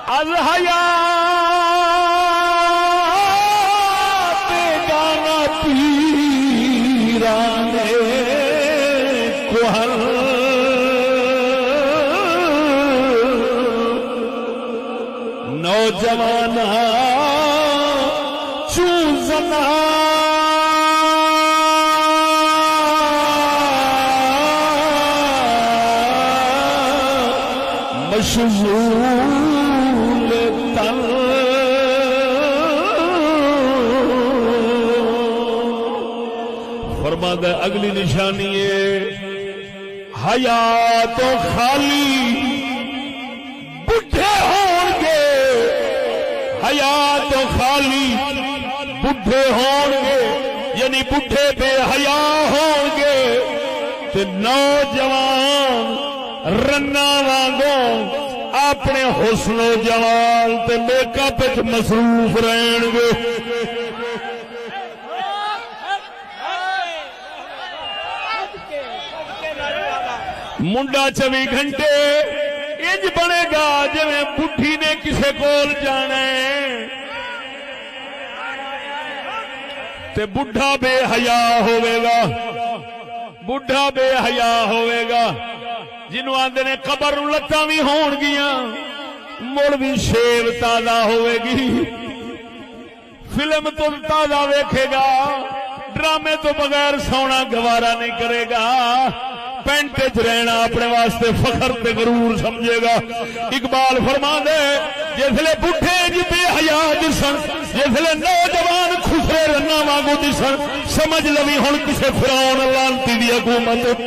از حیات گانا پیران کوہل نوجوان چوزنا مشغول تن فرماتا ہے اگلی نشانی ہے حیات و خالی بڈھے ہون گے حیات و خالی بڈھے ہون گے یعنی بڈھے بے حیا ہون گے تے نوجوان رنا وانگوں اپنے حسن و جمال تے میک اپ وچ مصروف رہن گے منڈا 24 گھنٹے انج بنے گا جویں بڈھی نے کسے کول جانا ہے تے بڈھا بے حیا ہوے گا بڈھا بے حیا ہوے گا جنہوں آندے نے قبر لتاں بھی ہون گیاں مڑ بھی شیو تازہ ہوے گی فلم تو تازہ ویکھے گا ڈرامے تو بغیر سونا گوارا نہیں کرے گا پینٹ چ رہنا اپنے واسطے فخر تے غرور سمجھے گا اقبال فرما دے جسلے بڈھے جی بے حیا دسن جسلے نوجوان خسرے رنا وانگو دسن سمجھ لوی ہن کسے فرعون لعنتی دی حکومت